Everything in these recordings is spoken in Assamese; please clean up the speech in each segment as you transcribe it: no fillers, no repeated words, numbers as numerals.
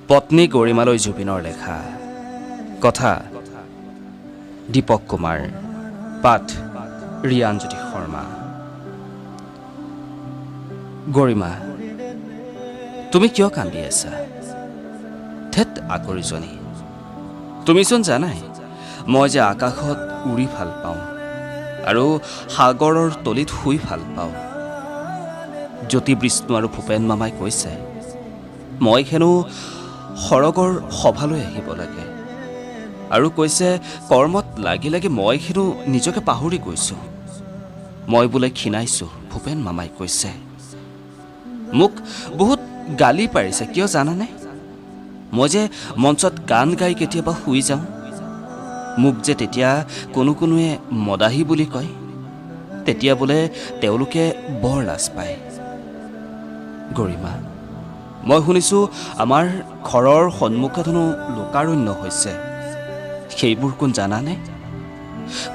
পত্নী গৰিমালৈ জুবিনৰ লেখা কথা দীপক কুমাৰ পাঠ ৰিয়ানজ্যোতি শৰ্মা। গৰিমা, তুমি কিয় কান্দি আছা? থেত আকৰিজনী, তুমিচোন জানাই মই যে আকাশত উৰি ভাল পাওঁ আৰু সাগৰৰ তলিত শুই ভাল পাওঁ। জ্যোতি বিষ্ণু আৰু ভূপেন মামাই কৈছে মই হেনো সৰগৰ সভালৈ আহিব লাগে আৰু কৈছে কৰ্মত লাগি লাগি মই হেনো নিজকে পাহৰি গৈছোঁ। মই বোলে ক্ষীণাইছোঁ, ভূপেন মামাই কৈছে। মোক বহুত গালি পাৰিছে, কিয় জানানে? মই যে মঞ্চত গান গাই কেতিয়াবা শুই যাওঁ। মোক যে তেতিয়া কোনোৱে মদাহী বুলি কয়। তেতিয়া বোলে তেওঁলোকে বৰ লাজ পায়। গৰিমা, মই শুনিছোঁ আমাৰ ঘৰৰ সন্মুখত হেনো লোকাৰণ্য হৈছে। সেইবোৰ কোন জানানে?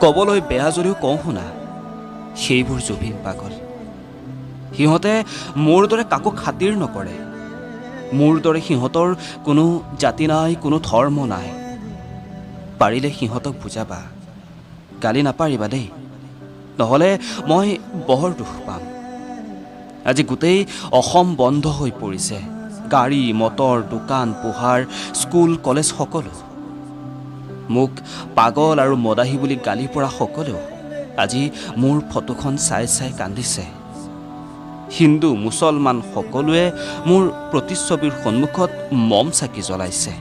ক'বলৈ বেয়া যদিও কওঁ শুনা, সেইবোৰ জুবিন পাগল। সিহঁতে মোৰ দৰে কাকো খাতিৰ নকৰে। মোৰ দৰে সিহঁতৰ কোনো জাতি নাই, কোনো ধৰ্ম নাই। পাৰিলে সিহঁতক বুজাবা, গালি নাপাৰিবা দেই, নহ'লে মই বৰ দুখ পাম। আজি গোটেই অসম বন্ধ হৈ পৰিছে। গাড়ী মটৰ, দোকান পোহাৰ, স্কুল কলেজ সকলো। মোক পাগল আৰু মদাহী বুলি গালি পৰা সকলেও আজি মোৰ ফটোখন চাই চাই কান্দিছে। হিন্দু মুছলমান সকলোৱে মোৰ প্ৰতিচ্ছবিৰ সন্মুখত মম চাকি জ্বলাইছে।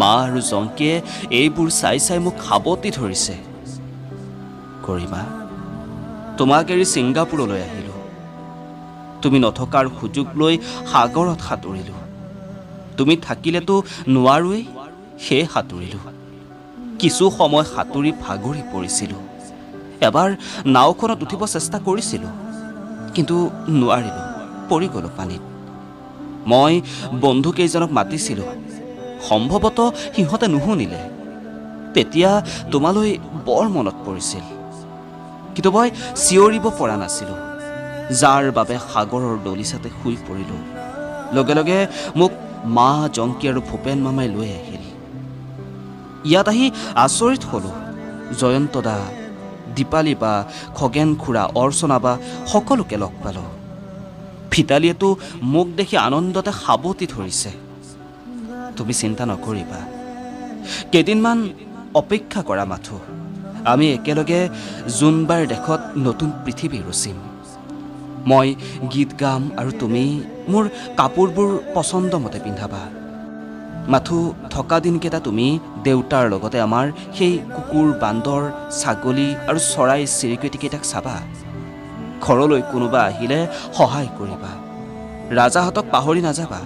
মা আৰু জংকীয়ে এইবোৰ চাই চাই মোক সাৱটি ধৰিছে। গৰিমা, তোমাক এৰি ছিংগাপুৰলৈ আহিলোঁ। তুমি নথকাৰ সুযোগ লৈ সাগৰত সাঁতুৰিলোঁ। তুমি থাকিলেতো নোৱাৰোৱেই, সেয়ে সাঁতুৰিলোঁ। কিছু সময় সাঁতুৰি ভাগৰি পৰিছিলোঁ। এবাৰ নাওখনত উঠিব চেষ্টা কৰিছিলোঁ, কিন্তু নোৱাৰিলোঁ, পৰি গ'লোঁ পানীত। মই বন্ধুকেইজনক মাতিছিলোঁ, সম্ভৱতঃ সিহঁতে নুশুনিলে। তেতিয়া তোমালৈ বৰ মনত পৰিছিল, কিন্তু মই চিঞৰিব পৰা নাছিলোঁ, যাৰ বাবে সাগৰৰ দলিচাতে শুই পৰিলোঁ। লগে লগে মোক মা, জংকী আৰু ভূপেন মামাই লৈ আহিল। ইয়াত আহি আচৰিত হ'লোঁ। জয়ন্ত দা, দীপালী বা, খগেন খুৰা, অৰ্চনা বা সকলোকে লগ পালোঁ। ভিতালীয়েতো মোক দেখি আনন্দতে সাৱটি ধৰিছে। তুমি চিন্তা নকৰিবা, কেইদিনমান অপেক্ষা কৰা মাথো। আমি একেলগে জোনবাইৰ দেশত নতুন পৃথিৱী ৰচিম। মই গীত গাম আৰু তুমি মোৰ কাপোৰবোৰ পচন্দমতে পিন্ধাবা। মাথো থকা দিনকেইটা তুমি দেউতাৰ লগতে আমাৰ সেই কুকুৰ, বান্দৰ, ছাগলী আৰু চৰাই চিৰিকটিকেইটাক চাবা। ঘৰলৈ কোনোবা আহিলে সহায় কৰিবা। ৰাজাহঁতক পাহৰি নাযাবা।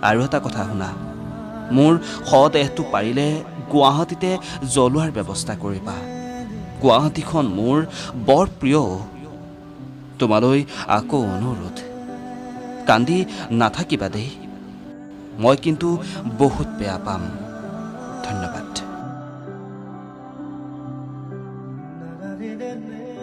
আৰু এটা কথা শুনা, মোৰ শদেহটো পাৰিলে গুৱাহাটীতে জ্বলোৱাৰ ব্যৱস্থা কৰিবা। গুৱাহাটীখন মোৰ বৰ প্ৰিয়। তোমালৈ আকৌ অনুৰোধ, কান্দি নাথাকিবা দেই। মই কিন্তু বহুত বেয়া পাম।